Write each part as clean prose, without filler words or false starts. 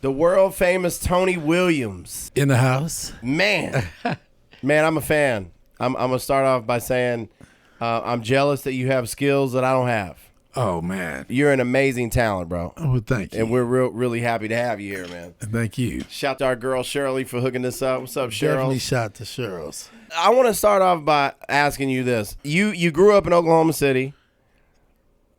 The world famous Tony Williams. In the house. Man, I'm a fan. I'm going to start off by saying I'm jealous that you have skills that I don't have. Oh, man. You're an amazing talent, bro. Oh, well, thank you. And we're really happy to have you here, man. Thank you. Shout to our girl Shirley for hooking this up. What's up, Cheryl? Definitely shout to Cheryl's. I want to start off by asking you this. You grew up in Oklahoma City,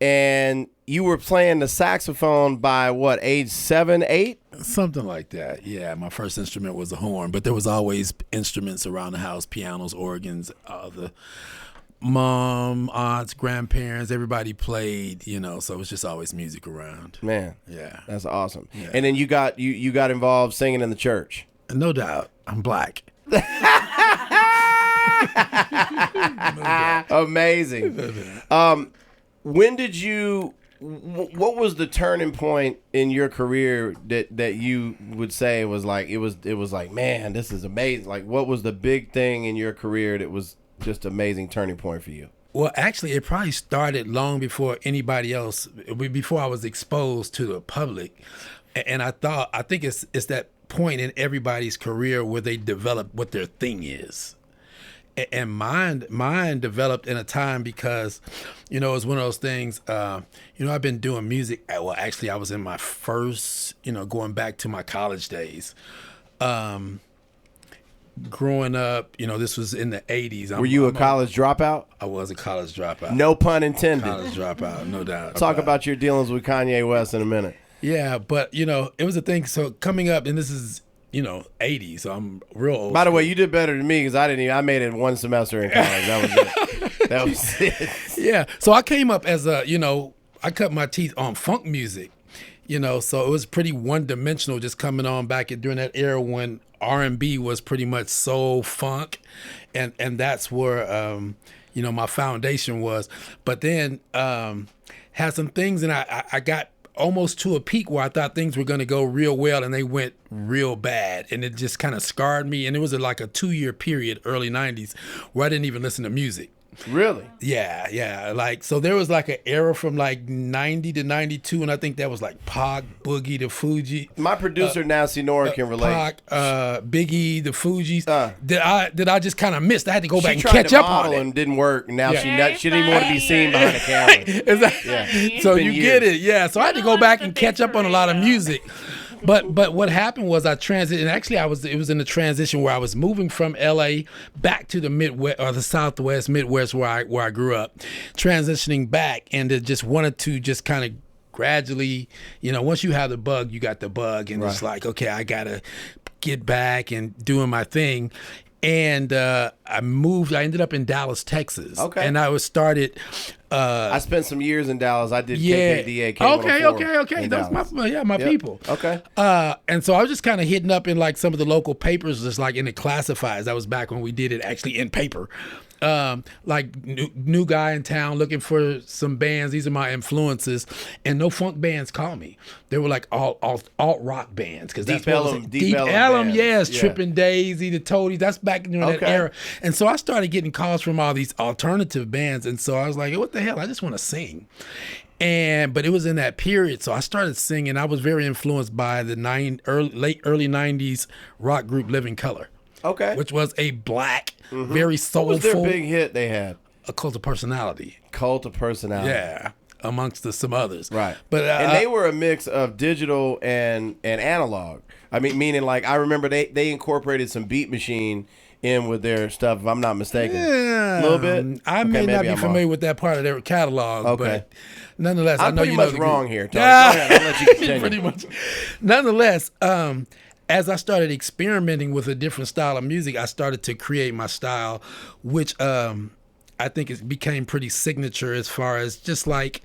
and you were playing the saxophone by what, age 7, 8? Something like that. Yeah, my first instrument was a horn, but there was always instruments around the house, pianos, organs, the mom, aunts, grandparents, everybody played, so it was just always music around. Man, yeah, that's awesome. Yeah. And then you got involved singing in the church. No doubt. I'm black. Amazing. When did you? What was the turning point in your career that you would say was like it was like, man, this is amazing? Like, what was the big thing in your career that was just amazing turning point for you? Well, actually, it probably started long before anybody else, before I was exposed to the public. And I think it's that point in everybody's career where they develop what their thing is. And mine developed in a time because, it was one of those things, I've been doing music. Well, actually, I was in my first, going back to my college days. Growing up, this was in the 80s. Were you a college dropout? I was a college dropout. No pun intended. College dropout, no doubt. Talk about your dealings with Kanye West in a minute. Yeah, but, it was a thing. So coming up, and this is, 80, so I'm real old. By the way, you did better than me because I made it one semester in college. That was it. That was it. Yeah, so I came up as I cut my teeth on funk music, so it was pretty one-dimensional just coming on back during that era when R&B was pretty much soul, funk, and that's where, my foundation was. But then had some things, and I got almost to a peak where I thought things were going to go real well, and they went real bad, and it just kind of scarred me. And it was like a 2-year period, early 90s, where I didn't even listen to music. Really? Yeah. Like, so there was like an era from like 90 to 92, and I think that was like Pac, Boogie, the Fuji. My producer Nancy Nora can relate. Pac, Biggie, the Fugees. That I just kind of missed. I had to go back and catch up on it. And didn't work. Now she didn't even want to be seen behind the camera. Yeah. So you get it. Yeah. So I had to go back and catch up on a lot of music. But what happened was I transitioned, and actually it was in the transition where I was moving from LA back to the Midwest or the Southwest, Midwest where I grew up, transitioning back, and it just wanted to just kind of gradually, once you have the bug, you got the bug, and It's like, okay, I gotta get back and doing my thing. And I ended up in Dallas, Texas. Okay. And I started. I spent some years in Dallas. I did KKDA. Okay. That's my people. Okay. And so I was just kind of hitting up in like some of the local papers, just like in the classifieds. That was back when we did it actually in paper. Like new guy in town looking for some bands. These are my influences, and no funk bands call me. They were like all alt rock bands because that's Deep Ellum, yes, yeah. Trippin' Daisy, the Toadies. That's back during that era. And so I started getting calls from all these alternative bands, and so I was like, what the hell? I just want to sing. But it was in that period, so I started singing. I was very influenced by the late early 90s rock group Living Colour. Okay. Which was a black, very soulful. What was their big hit they had? A Cult of Personality. Cult of Personality. Yeah, amongst some others. Right. But and they were a mix of digital and analog. I mean, meaning like I remember they incorporated some Beat Machine in with their stuff, if I'm not mistaken. Yeah. A little bit? I may not be familiar with that part of their catalog, but nonetheless, I'm I know pretty you much know wrong here, Tony. Go ahead, I'll let you continue. Pretty much. Nonetheless, as I started experimenting with a different style of music, I started to create my style, which I think it became pretty signature as far as just like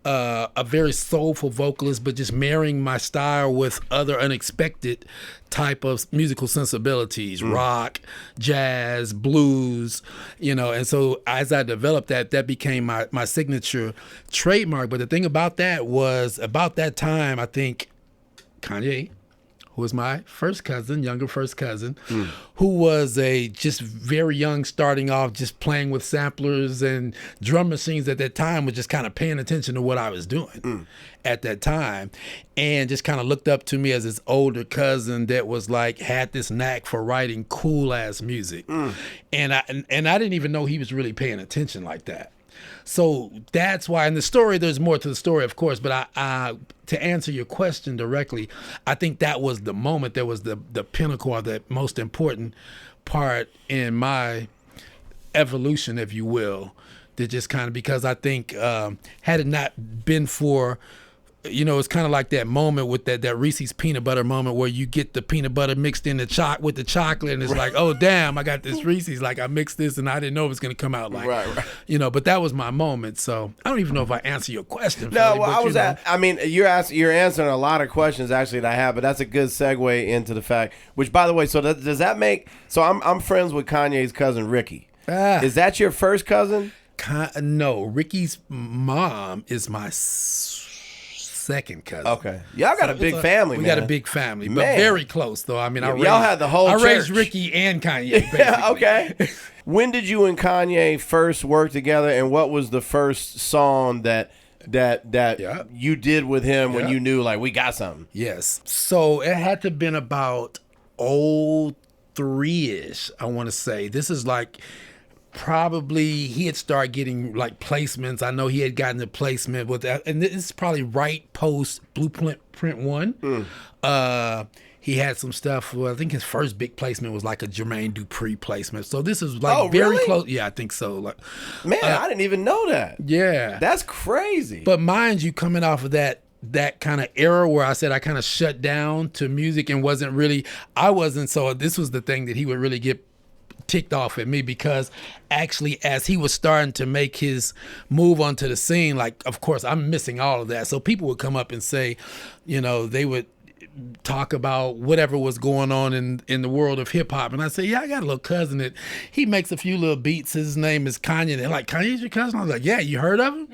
a very soulful vocalist, but just marrying my style with other unexpected type of musical sensibilities, rock, jazz, blues, and so as I developed that became my signature trademark. But the thing about that was, about that time, I think Kanye who was my younger first cousin, who was a just very young, starting off, just playing with samplers and drum machines at that time, was just kind of paying attention to what I was doing at that time, and just kind of looked up to me as his older cousin that was like, had this knack for writing cool ass music. And I didn't even know he was really paying attention like that. So that's why in the story, there's more to the story, of course, but I to answer your question directly, I think that was the moment, that was the pinnacle, or the most important part in my evolution, if you will, that just kind of, because I think had it not been for, it's kind of like that moment with that Reese's peanut butter moment where you get the peanut butter mixed in with the chocolate, and it's like, oh damn, I got this Reese's, like I mixed this and I didn't know it was gonna come out like, right. But that was my moment. So I don't even know if I answer your question. No, well, I mean, you're answering a lot of questions actually that I have, but that's a good segue into the fact. Which, by the way, so does that make? So I'm friends with Kanye's cousin Ricky. Is that your first cousin? No, Ricky's mom is my second cousin. Okay, y'all got a big family. We got a big family, but very close though. I mean, y'all had the whole church. I raised Ricky and Kanye. Basically. Yeah, okay. When did you and Kanye first work together, and what was the first song that you did with him when you knew like we got something? Yes. So it had to have been about 03-ish, I want to say. This is like probably he had started getting like placements. I know he had gotten a placement with that, and this is probably right post Blueprint 1. He had some stuff. Well, I think his first big placement was like a Jermaine Dupri placement. So this is like very close. Yeah, I think so. Like, man, I didn't even know that. Yeah, that's crazy. But mind you, coming off of that kind of era where I said I kind of shut down to music and wasn't really. So this was the thing that he would really get ticked off at me, because actually as he was starting to make his move onto the scene, like of course I'm missing all of that. So people would come up and say, they would talk about whatever was going on in the world of hip hop, and I say, yeah, I got a little cousin that he makes a few little beats. His name is Kanye. And they're like, Kanye's your cousin? I was like, yeah, you heard of him?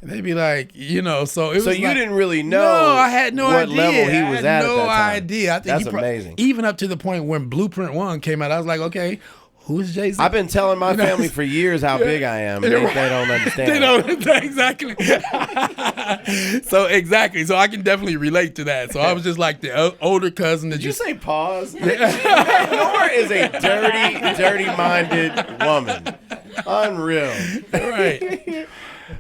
And they'd be like, so it was. So you like, didn't really know? No, I had no what idea. level he was at no that time. idea. I think that's amazing. Even up to the point when Blueprint 1 came out, I was like, okay, who's Jay-Z? I've been telling my family for years how big I am. They don't understand. They don't exactly. So exactly. So I can definitely relate to that. So I was just like the older cousin that Did you say pause? Nora is a dirty-minded woman. Unreal. Right.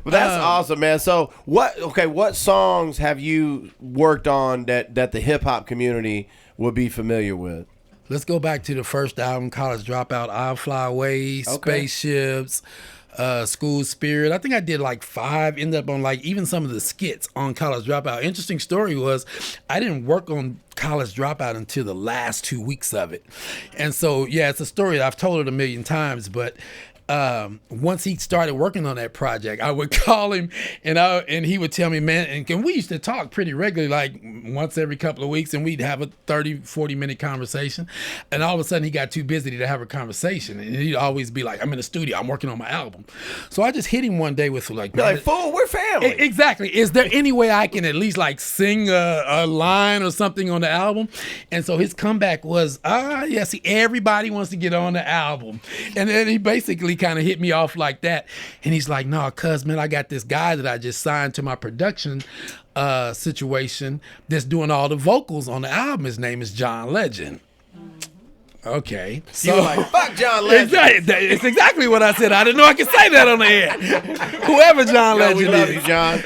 But that's awesome, man. So what songs have you worked on that the hip hop community would be familiar with? Let's go back to the first album, College Dropout, I'll Fly Away, Spaceships, School Spirit. I think I did like 5, ended up on like even some of the skits on College Dropout. Interesting story was I didn't work on College Dropout until the last 2 weeks of it. And so, yeah, it's a story that I've told it a million times, but once he started working on that project, I would call him and he would tell me, man, and we used to talk pretty regularly, like once every couple of weeks, and we'd have a 30-40 minute conversation, and all of a sudden he got too busy to have a conversation, and he'd always be like, I'm in the studio, I'm working on my album. So I just hit him one day with like, you're like, fool, we're family. Exactly. Is there any way I can at least like sing a line or something on the album? And so his comeback was, yeah, see, everybody wants to get on the album. And then he basically kind of hit me off like that, and he's like, no, cuz, man, I got this guy that I just signed to my production situation that's doing all the vocals on the album. His name is John Legend. Okay. So, you're like, fuck John Legend. It's exactly what I said. I didn't know I could say that on the air. Whoever John Legend we love is. You, John.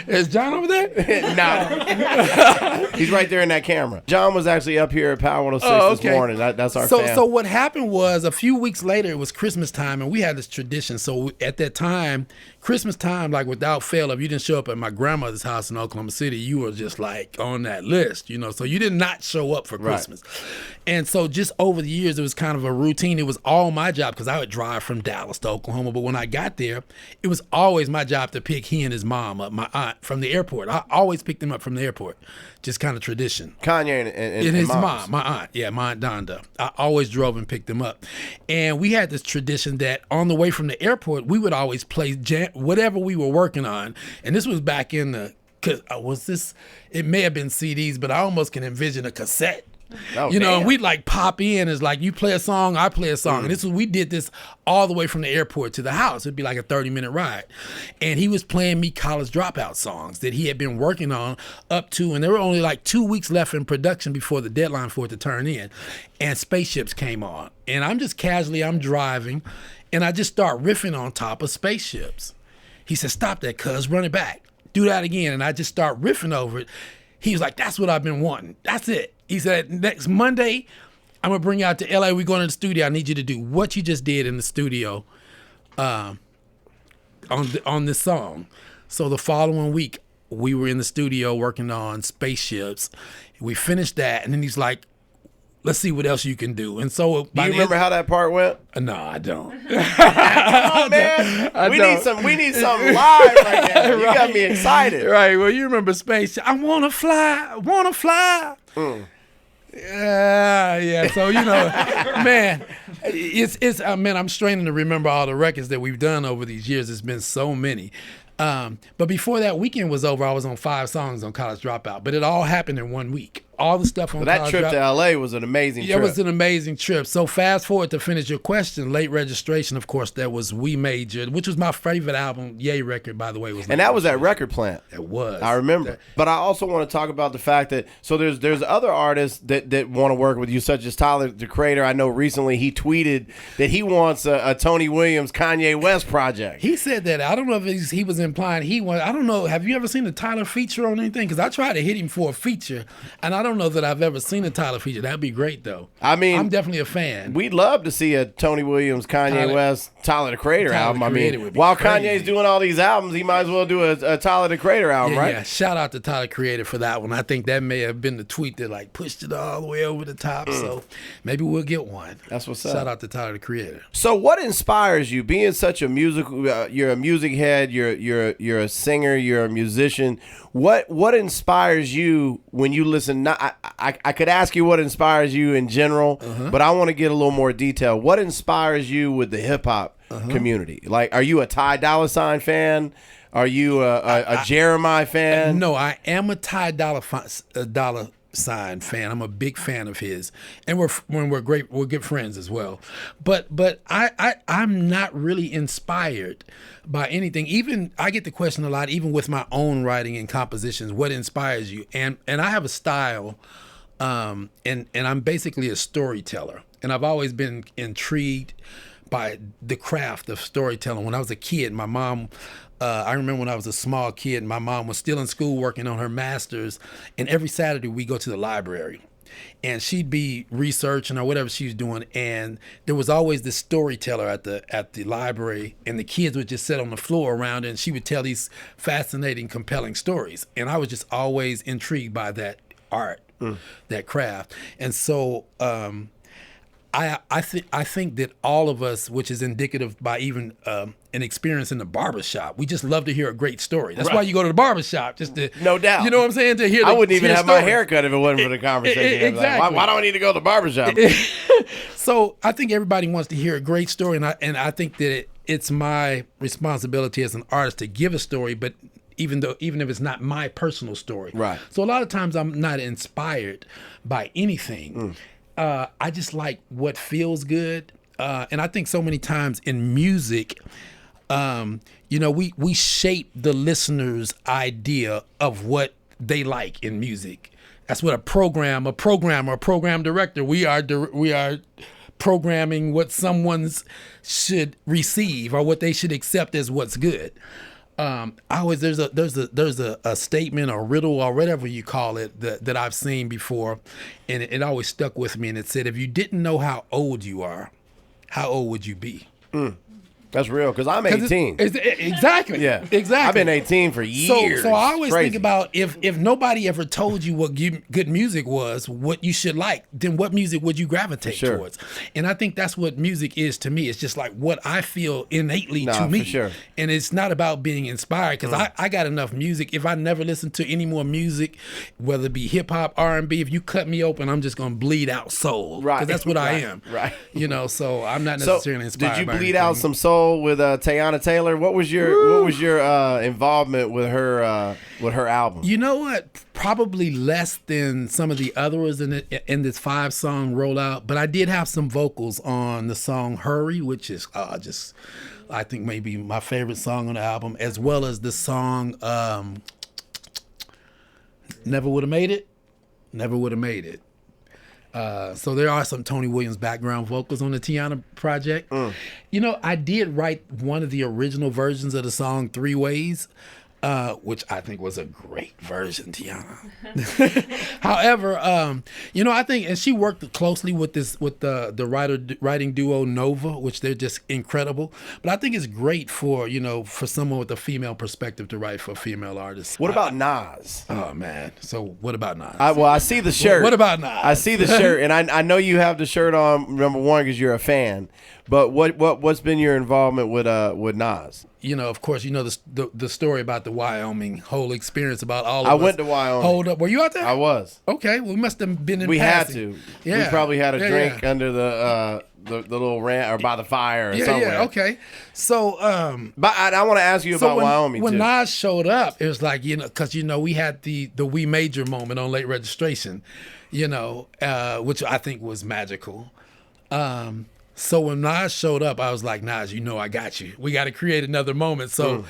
Is John over there? No. He's right there in that camera. John was actually up here at Power 106 this morning. That's our fan. So what happened was a few weeks later, it was Christmas time, and we had this tradition. So at that time, Christmas time, like without fail, if you didn't show up at my grandmother's house in Oklahoma City, you were just like on that list, So you did not show up for Christmas. Right. And so just over the years, it was kind of a routine. It was all my job because I would drive from Dallas to Oklahoma. But when I got there, it was always my job to pick he and his mom up, my aunt, from the airport. I always picked them up from the airport. Just kind of tradition. Kanye and his mom, my aunt. Yeah, my aunt Donda. I always drove and picked them up. And we had this tradition that on the way from the airport, we would always play whatever we were working on. And this was back in the Cause it may have been CDs, but I almost can envision a cassette. Oh, you know, damn. and we'd like pop in. It's like you play a song, I play a song. And we did this all the way from the airport to the house. It'd be like a 30-minute ride. And he was playing me College Dropout songs that he had been working on up to, and there were only like 2 weeks left in production before the deadline for it to turn in. And Spaceships came on. And I'm driving, and I just start riffing on top of Spaceships. He said, "Stop that, cuz, run it back. Do that again." And I just start riffing over it. He was like, "That's what I've been wanting. That's it." He said, "Next Monday, I'm going to bring you out to LA. We're going to the studio. I need you to do what you just did in the studio on this song." So the following week, we were in the studio working on Spaceships. We finished that, and then he's like, "Let's see what else you can do." And so do you remember how that part went? No, I don't. Come on, man. We need something live right now. You got me excited. Right. Well, you remember Space. I wanna fly. Yeah. So man, it's man. I'm straining to remember all the records that we've done over these years. It's been so many. But before that weekend was over, I was on 5 songs on College Dropout. But it all happened in 1 week. All the stuff on that trip to LA was an amazing trip. It was an amazing trip. So fast forward to finish your question, Late Registration, of course, that was We Majored, which was my favorite album. Ye record, by the way. And that was at Record Plant. It was. I remember. But I also want to talk about the fact that, so there's other artists that want to work with you, such as Tyler, the Creator. I know recently he tweeted that he wants a Tony Williams, Kanye West project. He said that. I don't know if he was implying I don't know. Have you ever seen a Tyler feature on anything? Because I tried to hit him for a feature, and I don't know that I've ever seen a Tyler feature. That'd be great, though. I mean, I'm definitely a fan. We'd love to see a Tony Williams, Kanye West, Tyler the Creator album. I mean, while Kanye's doing all these albums, he might as well do a Tyler the Creator album, right? Yeah, shout out to Tyler Creator for that one. I think that may have been the tweet that like pushed it all the way over the top. So maybe we'll get one. That's what's up. Shout out to Tyler the Creator. So what inspires you? Being such a you're a music head, you're a singer, you're a musician. What inspires you when you listen? I could ask you what inspires you in general, but I want to get a little more detail. What inspires you with the hip hop community? Like, are you a Ty Dolla $ign fan? Are you a Jeremiah fan? No, I am a Ty Dolla $ign fan. I'm a big fan of his, and we're good friends as well. But I'm not really inspired by anything. Even I get the question a lot, even with my own writing and compositions. What inspires you? And I have a style, and I'm basically a storyteller, and I've always been intrigued by the craft of storytelling. When I was a kid, my mom. I remember when I was a small kid, my mom was still in school working on her master's, and every Saturday we go to the library, and she'd be researching or whatever she was doing, and there was always this storyteller at the library, and the kids would just sit on the floor around her, and she would tell these fascinating, compelling stories, and I was just always intrigued by that art, that craft, and so I think that all of us, which is indicative by even an experience in the barbershop, we just love to hear a great story. That's why you go to the barbershop, just to, no doubt. You know what I'm saying? To hear. I wouldn't even have my hair cut if it wasn't for the conversation. Exactly. Like, why do I need to go to the barbershop? So I think everybody wants to hear a great story, and I think that it's my responsibility as an artist to give a story, but even if it's not my personal story. Right. So a lot of times I'm not inspired by anything. I just like what feels good. And I think so many times in music, we shape the listener's idea of what they like in music. That's what a programmer, a program director, we are programming what someone should receive or what they should accept as what's good. There's a statement or riddle or whatever you call it that I've seen before, and it always stuck with me. And it said, if you didn't know how old you are, how old would you be? That's real, because I'm 18. Exactly. Yeah. Exactly. I've been 18 for years. So I always think about if nobody ever told you what good music was, what you should like, then what music would you gravitate towards? And I think that's what music is to me. It's just like what I feel innately to me. For sure. And it's not about being inspired, because I got enough music. If I never listen to any more music, whether it be hip hop, R&B, if you cut me open, I'm just going to bleed out soul. Right. Because that's what I am. Right. So I'm not necessarily inspired. Did you by bleed anything. out some soul Soul with Teyana Taylor. What was your involvement with her album? You know what? Probably less than some of the others in this 5-song rollout, but I did have some vocals on the song "Hurry," which is just, I think, maybe my favorite song on the album, as well as the song "Never Would Have Made It." Never Would Have Made It. So there are some Tony Williams background vocals on the Teyana project. You know, I did write one of the original versions of the song "Three Ways," which I think was a great version, Teyana. However, you know, I think, and she worked closely with the writing duo Nova, which they're just incredible. But I think it's great for someone with a female perspective to write for female artists. What about Nas? Oh man, so what about Nas? I see the shirt. What about Nas? I see the shirt, and I know you have the shirt on, number one, because you're a fan. But what's been your involvement with Nas? You know, of course, you know the story about the Wyoming whole experience about all of us. I went to Wyoming. Hold up, were you out there? I was. Okay, well, we must have been in. We passing. had to. Yeah. We probably had a drink under the little rant or by the fire or somewhere. Yeah, okay. So, but I want to ask you about Wyoming when too. When Nas showed up, it was like, because we had the We Major moment on Late Registration, which I think was magical. So when Nas showed up, I was like, Nas, I got you. We got to create another moment. So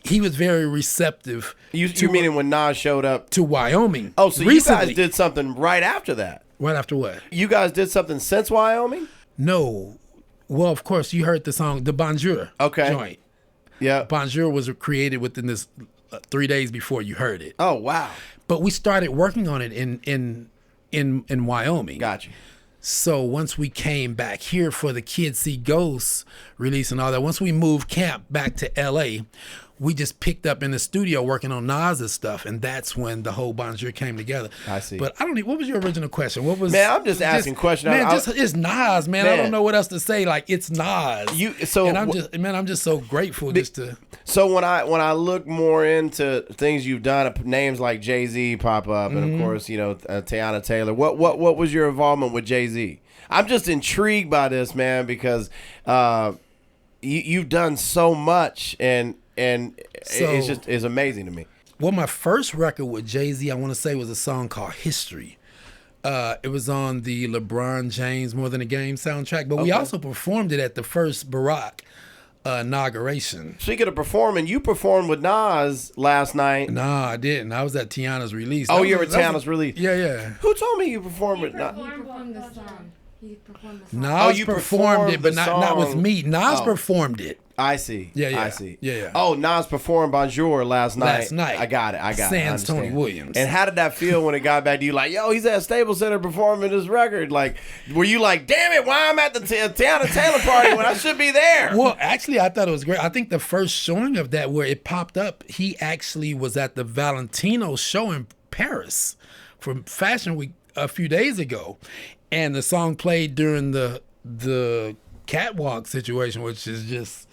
he was very receptive. You meaning when Nas showed up? To Wyoming. Oh, so recently. You guys did something right after that. Right after what? You guys did something since Wyoming? No. Well, of course, you heard the song, the Bonjour joint. Yeah. Bonjour was created within this 3 days before you heard it. Oh, wow. But we started working on it in Wyoming. Got you. So once we came back here for the Kids See Ghosts release and all that, once we moved camp back to LA, we just picked up in the studio working on Nas's stuff, and that's when the whole Bonjour came together. I see. But what was your original question? What was? Man, I'm just asking questions. Man, it's Nas, man. I don't know what else to say. Like, it's Nas. I'm just so grateful just to. So when I look more into things you've done, names like Jay-Z pop up, and of course, Teyana Taylor. What was your involvement with Jay-Z? I'm just intrigued by this, man, because you've done so much, and it's amazing to me. Well, my first record with Jay-Z, I want to say, was a song called History. It was on the LeBron James More Than a Game soundtrack, but we also performed it at the first Barack inauguration. Speaking of performing, you performed with Nas last night. No, I didn't. I was at Tiana's release. Oh, you were at Tiana's release? Yeah. Who told me you performed with Nas? He performed the song. Nas performed it, but not with me. Nas performed it. I see. Yeah. I see. Yeah. Oh, Nas performed Bonjour last night. I got it. Sans Tony Williams. And how did that feel when it got back to you? Like, yo, he's at Staples Center performing this record. Like, were you like, damn it, why I'm at the Teyana Taylor party when I should be there? Well, actually, I thought it was great. I think the first showing of that where it popped up, he actually was at the Valentino show in Paris for Fashion Week a few days ago. And the song played during the catwalk situation, which is just,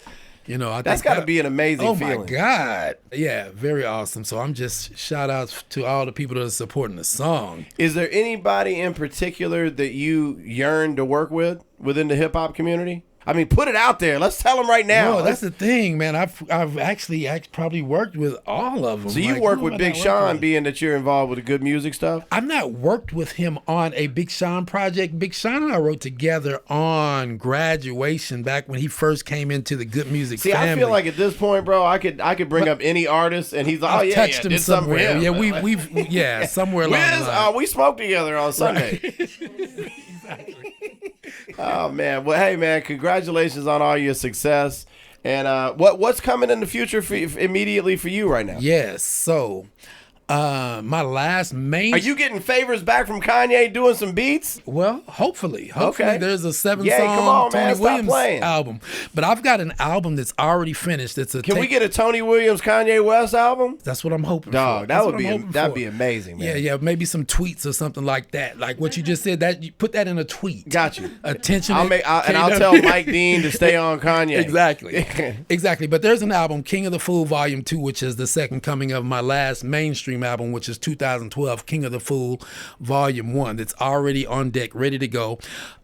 I that's got to be an amazing feeling. Oh my God. Yeah, very awesome. So I'm just shout outs to all the people that are supporting the song. Is there anybody in particular that you yearn to work with within the hip hop community? I mean, put it out there. Let's tell them right now. No, that's the thing, man. I've actually probably worked with all of them. So you work with Big Sean, being that you're involved with the good music stuff? I've not worked with him on a Big Sean project. Big Sean and I wrote together on Graduation back when he first came into the good music family. I feel like at this point, bro, I could bring up any artist and he's like, touched him did something for him. Yeah, we've somewhere along the line. We smoked together on Sunday. Exactly. Oh man, well, hey man, congratulations on all your success. And what's coming in the future immediately for you right now? Yes, so my last main. Are you getting favors back from Kanye doing some beats? Well, hopefully okay. There's a 7-song Tony Williams album, but I've got an album that's already finished. Can we get a Tony Williams Kanye West album? That's what I'm hoping. Dog, that'd be amazing, man. Yeah, maybe some tweets or something like that. Like what you just said. That you put that in a tweet. Got you. Attention. I'll tell Mike Dean to stay on Kanye. Exactly. But there's an album, King of the Fool Volume 2, which is the second coming of my last mainstream album, which is 2012 King of the Fool Volume 1, that's already on deck, ready to go.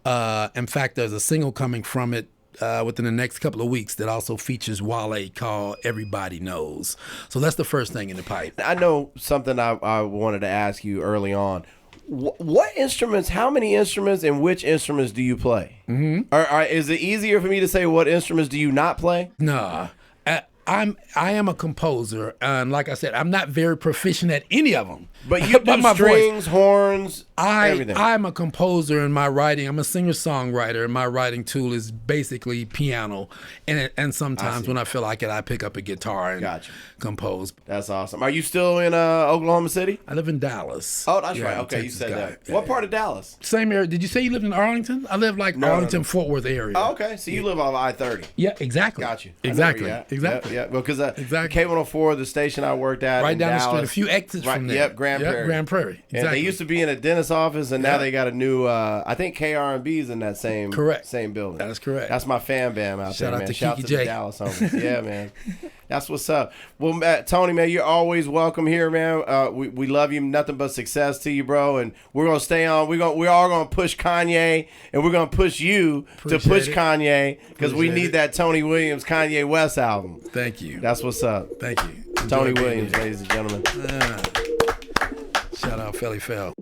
In fact, there's a single coming from it within the next couple of weeks that also features Wale called Everybody Knows. So that's the first thing in the pipe. I know something I wanted to ask you early on. What instruments, how many instruments and which instruments do you play? Mm-hmm. Is it easier for me to say what instruments do you not play? Nah. I am a composer, and like I said, I'm not very proficient at any of them. But you do strings, horns, everything. I'm a composer in my writing. I'm a singer-songwriter, and my writing tool is basically piano. And sometimes when I feel like it, I pick up a guitar and compose. That's awesome. Are you still in Oklahoma City? I live in Dallas. Oh, that's right. Okay, Texas, you said that. What part of Dallas? Same area. Did you say you lived in Arlington? I live Arlington, Fort Worth area. Oh, okay. So you live off I-30. Yeah, exactly. Got you. Exactly. Yeah, because K104, the station I worked at, right in down Dallas, the street, a few exits from there. Yep, Grand Prairie. Grand Prairie. Exactly. And they used to be in a dentist office, and now they got a new. I think KRMB is in that same building. That is correct. That's my fan bam out there, man. Shout out to the Dallas homies. Yeah, man. That's what's up. Well, Tony, man, you're always welcome here, man. We love you. Nothing but success to you, bro. And we're gonna stay on. We're all gonna push Kanye, and we're gonna push you to push Kanye because we need that Tony Williams, Kanye West album. Thank you. That's what's up. Thank you. Tony Williams, ladies and gentlemen. Shout out Philly Phil.